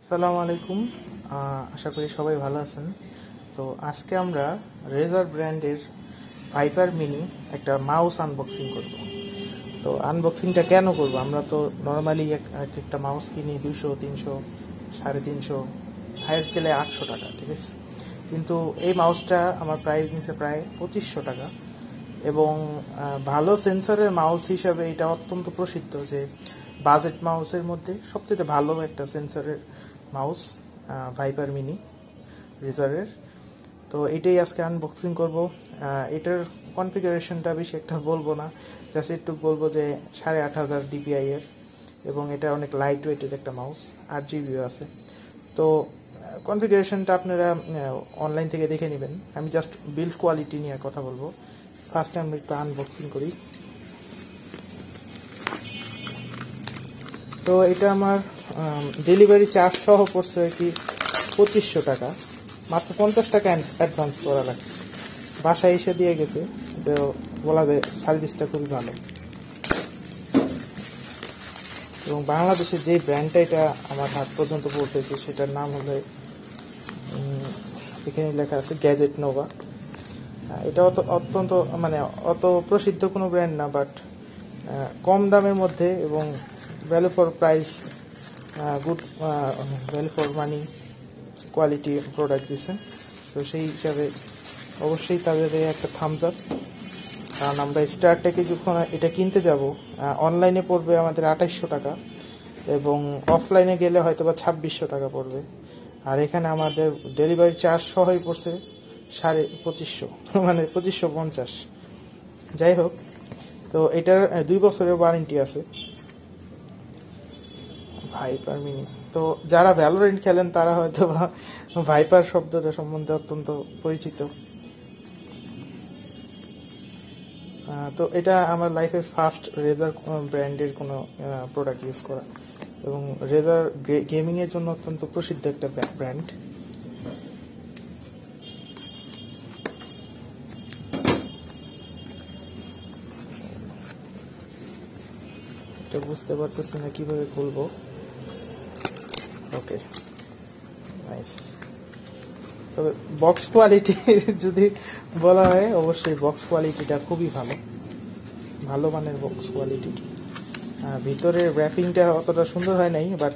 আসসালামু আলাইকুম। আশা করি সবাই ভালো আছেন। তো আজকে আমরা রেজার ব্র্যান্ডের ভাইপার মিনি একটা মাউস আনবক্সিং করব। তো আনবক্সিংটা কেন করব? আমরা তো নর্মালি একটা মাউস কিনি 200, 300, 350, হাইয়েস্ট গেলে 800 টাকা, ঠিক আছে। কিন্তু এই মাউসটা আমার প্রাইস নিছে প্রায় 2500 টাকা, এবং ভালো সেন্সরের মাউস হিসাবে এটা অত্যন্ত প্রসিদ্ধ যে বাজেট মাউসের মধ্যে সবচেয়ে ভালো একটা সেন্সরের মাউস ভাইপার মিনি রেজারের। তো এটাই আজকে আনবক্সিং করব। এটার কনফিগারেশনটা বেশি একটা বলবো না, জাস্ট একটু বলবো যে 8500 ডিপিআই এর, এবং এটা অনেক লাইট ওয়েটের একটা মাউস, 8 জিবিও আছে। তো কনফিগারেশনটা আপনারা অনলাইন থেকে দেখে নেবেন। আমি জাস্ট বিল্ড কোয়ালিটি নিয়ে কথা বলবো। ফার্স্টে আমরা একটু আনবক্সিং করি। তো এটা আমার ডেলিভারি চার্জ সহ পড়ছে কি 2500 টাকা। মাত্র 50 টাকা অ্যাডভান্স করা লাগছে, বাসায় এসে দিয়ে গেছে। তো বলা যায় সার্ভিসটা খুবই ভালো। এবং বাংলাদেশের যে ব্র্যান্ডটা এটা আমার হাত পর্যন্ত পৌঁছেছে সেটার নাম হলো, এখানে লেখা আছে গ্যাজেট নোভা। এটা অত্যন্ত মানে অত প্রসিদ্ধ কোনো ব্র্যান্ড না, বাট কম দামের মধ্যে এবং value for price, good value for money quality product দিচ্ছে। তো সেই হিসাবে অবশ্যই তাদের একটা থামস আপ। কারণ আমরা স্টারটেকে যখন এটা কিনতে যাব, অনলাইনে পড়বে আমাদের 2800 টাকা, এবং অফলাইনে গেলে হয়তো বা 2600 টাকা পড়বে। আর এখানে আমাদের ডেলিভারি চার্জ সহই পড়ছে 2500 মানে 2550। যাই হোক, তো এটার 2 বছরের ওয়ারেন্টি আছে। ভাইপার মিনি, তো যারা ভ্যালোরেন্ট খেলেন তারা হয়তো বা ভাইপার শব্দটা সম্বন্ধে অত্যন্ত পরিচিত। তো এটা আমার লাইফে ফার্স্ট রেজার ব্র্যান্ডের কোনো প্রোডাক্ট ইউজ করা, এবং রেজার গেমিংয়ের জন্য অত্যন্ত প্রসিদ্ধ একটা ব্র্যান্ড। এটা বুঝতে পারতেছি না কিভাবে খুলবো। ওকে, নাইস। তবে বক্স কোয়ালিটি যদি বলা হয়, অবশ্যই বক্স কোয়ালিটিটা খুবই ভালো, ভালো মানের বক্স কোয়ালিটি। ভিতরের র্যাপিংটা অতটা সুন্দর হয় নাই, বাট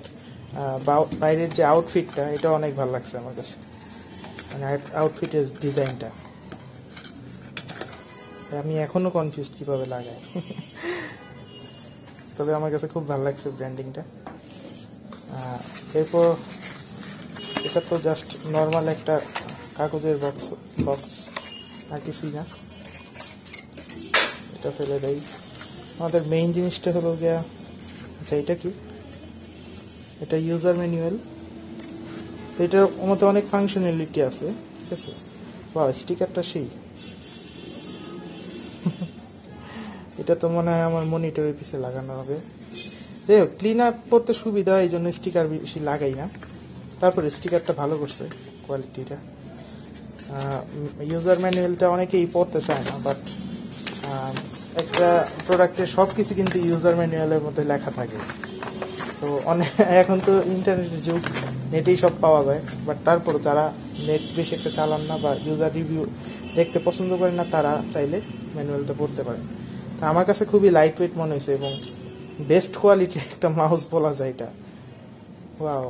বাইরের যে আউটফিটটা এটা অনেক ভালো লাগছে আমার কাছে, মানে আউটফিটের ডিজাইনটা। আমি এখনো কনফিউজ কিভাবে লাগাই তবে আমার কাছে খুব ভালো লাগছে ব্র্যান্ডিংটা। এরপর এটা তো জাস্ট নর্মাল একটা কাগজের বক্স, আর কিছুই না। এটা ফেলে দেই। আমাদের মেইন জিনিসটা হলো গিয়া, আচ্ছা এটা কি? এটা ইউজার ম্যানুয়াল। তো এটার মধ্যে অনেক ফাংশনালিটি আছে, ঠিক আছে। বা স্টিকারটা সেই এটা তো মনে হয় আমার মনিটরের পিছে লাগানো হবে। যাই হোক, ক্লিন আপ করতে সুবিধা, এই জন্য স্টিকার বেশি লাগাই না। তারপরে স্টিকারটা ভালো করছে, কোয়ালিটিটা। ইউজার ম্যানুয়ালটা অনেকেই পড়তে চায় না, বাট একটা প্রোডাক্টের সব কিছু কিন্তু ইউজার ম্যানুয়ালের মধ্যে লেখা থাকে। তো অনেক এখন তো ইন্টারনেটের যুগ, নেটেই সব পাওয়া যায়। বাট তারপর যারা নেট বেশি একটা চালান না বা ইউজার রিভিউ দেখতে পছন্দ করেন না, তারা চাইলে ম্যানুয়ালটা পড়তে পারেন। তা আমার কাছে খুবই লাইট ওয়েট মনে হয়েছে, এবং বেস্ট কোয়ালিটির একটা মাউস বলা যায় এটা। ওয়াও,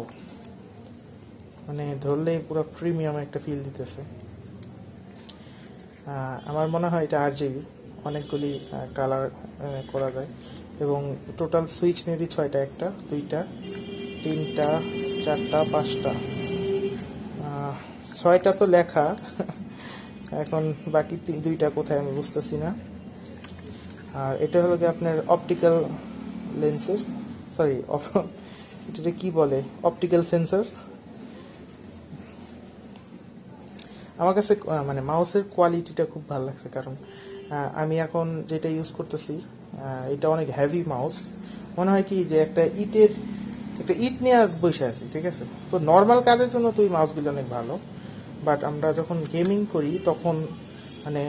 মানে ধরলেই পুরো প্রিমিয়াম একটা ফিল দিতেছে। আমার মনে হয় এটা 8 জিবি, অনেকগুলি কালার করা যায়, এবং টোটাল সুইচ মেবি 6টা, 1টা, 2টা, 3টা, 4টা, 5টা, 6টা তো লেখা এখন বাকি 2টা কোথায় আমি বুঝতেছি না। আর এটা হলো কি আপনার অপটিক্যাল লেন্সের, সরি এটা কি বলে, অপটিক্যাল সেন্সর। আমার কাছে মানে মাউসের কোয়ালিটিটা খুব ভালো লাগছে, কারণ আমি এখন যেটা ইউজ করতেছি এটা অনেক হেভি মাউস। মনে হয় কি যে একটা ইট নিয়ে বসে আছি, ঠিক আছে। তো নর্মাল কাজের জন্য তো এই মাউসগুলো অনেক ভালো, বাট আমরা যখন গেমিং করি তখন মানে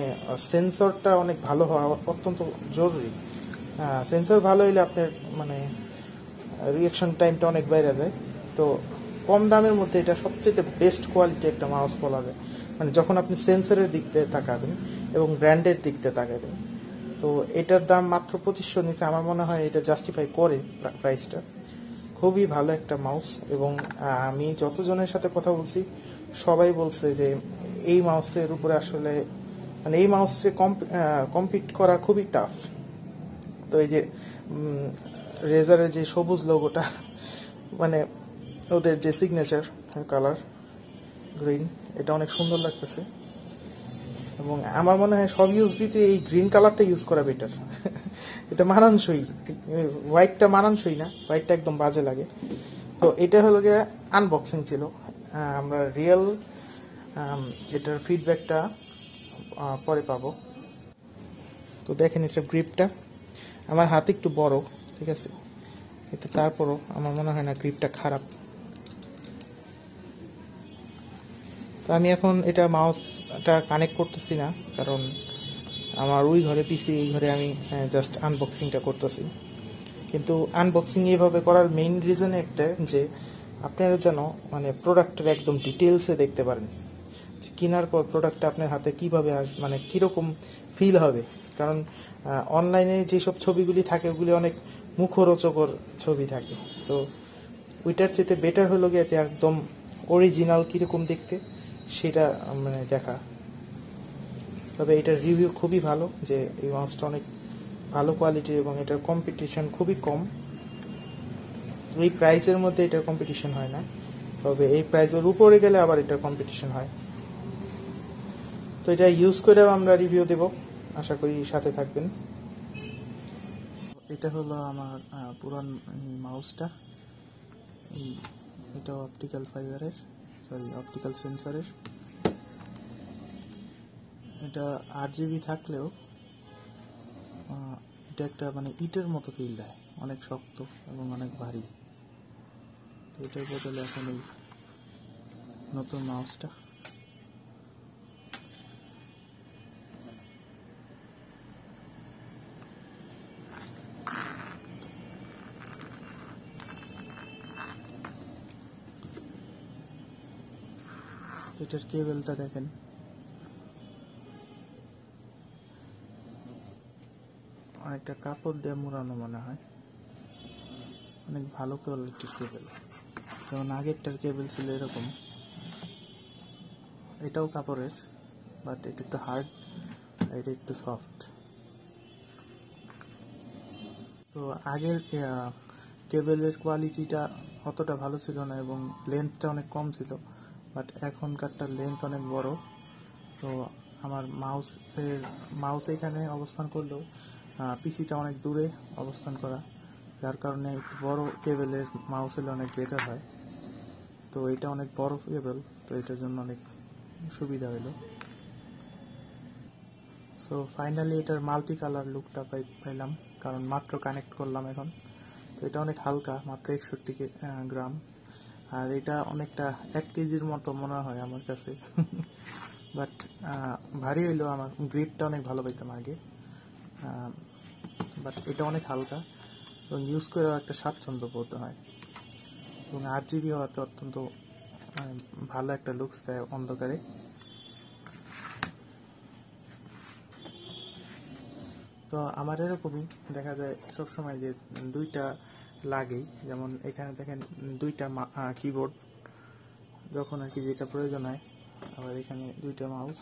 সেন্সরটা অনেক ভালো হওয়া অত্যন্ত জরুরি। সেন্সর ভালো হলে আপনার মানে রিয়াকশন টাইমটা অনেক বাইরে যায়। তো কম দামের মধ্যে এটা সবচেয়ে বেস্ট কোয়ালিটি একটা মাউস বলা যায়। মানে যখন আপনি সেন্সরের দিক দিয়ে তাকাবেন এবং ব্র্যান্ডের দিক দিয়ে তাকাবেন, তো এটার দাম মাত্র 2500 নিচে, আমার মনে হয় এটা জাস্টিফাই করে প্রাইসটা। খুবই ভালো একটা মাউস, এবং আমি যতজনের সাথে কথা বলছি সবাই বলছে যে এই মাউসের উপরে আসলে মানে এই মাউসে কম্পিট করা খুবই টাফ। তো এই যে রেজারের যে সবুজ লোগোটা, মানে ওদের যে সিগনেচার কালার গ্রিন, এটা অনেক সুন্দর লাগতেছে। এবং আমার মনে হয় সব ইউএসবিতে এই গ্রিন কালারটা ইউজ করা বেটার। এটা মানানসই, হোয়াইটটা মানানসই না, হোয়াইটটা একদম বাজে লাগে। তো এটা হলো গিয়ে আনবক্সিং ছিল। আমরা রিয়েল এটার ফিডব্যাকটা পরে পাবো। তো দেখেন এটার গ্রিপটা, আমার হাতে একটু বড়, ঠিক আছে, কিন্তু তারপরও আমার মনে হয় না গ্রিপটা খারাপ। তো আমি এখন এটা মাউসটা কানেক্ট করতেছি না, কারণ আমার ওই ঘরে পিসি, এই ঘরে আমি জাস্ট আনবক্সিংটা করতেছি। কিন্তু আনবক্সিং এইভাবে করার মেইন রিজন একটা, যে আপনারা যেন মানে প্রোডাক্টের একদম ডিটেলসে দেখতে পারেন, যে কেনার পর প্রোডাক্টটা আপনার হাতে কীভাবে মানে কীরকম ফিল হবে। কারণ অনলাইনে যেসব ছবিগুলি থাকে ওগুলি অনেক মুখরোচকর ছবি থাকে, তো ওইটার চেয়ে বেটার হলো গিয়ে যে একদম অরিজিনাল কীরকম দেখতে সেটা মানে দেখা। তবে এটার রিভিউ খুবই ভালো, যে এই মাউসটা অনেক ভালো কোয়ালিটির এবং এটার কম্পিটিশন খুবই কম। এই প্রাইসের মধ্যে এটার কম্পিটিশন হয় না, তবে এই প্রাইসের উপরে গেলে আবার এটার কম্পিটিশন হয়। তো এটা ইউজ করেও আমরা রিভিউ দেব, আশা করি সাথে থাকবেন। এটা হলো আমার পুরান মাউসটা। এটা অপটিক্যাল ফাইবারের, অপটিক্যাল সেন্সরের। এটা 8GB থাকলেও এটা একটা মানে ইটের মতো ফিল দেয়, অনেক শক্ত এবং অনেক ভারী। এটার বদলে এখন এই নতুন মাউসটা। এটার কেবলটা দেখেন, অনেকটা কাপড় দিয়ে মোড়ানো মনে হয়, অনেক ভালো কোয়ালিটির কেবল। যেমন আগেরটার কেবল ছিল এরকম, এটাও কাপড়ের, বাট এটা একটু হার্ড, এটা একটু সফট। তো আগের কেবলের কোয়ালিটিটা অতটা ভালো ছিল না এবং লেন্থটা অনেক কম ছিল, বাট এখনকারটার লেন্থ অনেক বড়। তো আমার মাউস এখানে অবস্থান করলেও পিসিটা অনেক দূরে অবস্থান করা, যার কারণে একটু বড় কেবলের মাউস হলে অনেক বেটার হয়। তো এটা অনেক বড় কেবল, তো এটার জন্য অনেক সুবিধা হলো। সো ফাইনালি এটার মাল্টি কালার লুকটা পাইলাম, কারণ মাত্র কানেক্ট করলাম এখন। তো এটা অনেক হালকা, মাত্র 61 গ্রাম, আর এটা অনেকটা 1 কেজির মতো মনে হয় আমার কাছে। বাট ভারী হইলো, আমার গ্রিপটা অনেক ভালো পাইতাম আগে, বাট এটা অনেক হালকা এবং ইউজ করেও একটা স্বাচ্ছন্দ্য বোধ হয়। এবং 8GB হওয়াতে অত্যন্ত ভালো একটা লুকস দেয় অন্ধকারে। তো আমার এরকমই দেখা যায় সবসময় যে দুইটা লাগেই, যেমন এখানে দেখেন দুইটা কিবোর্ড, যখন আর কি যেটা প্রয়োজন হয়, আবার এখানে দুইটা মাউস।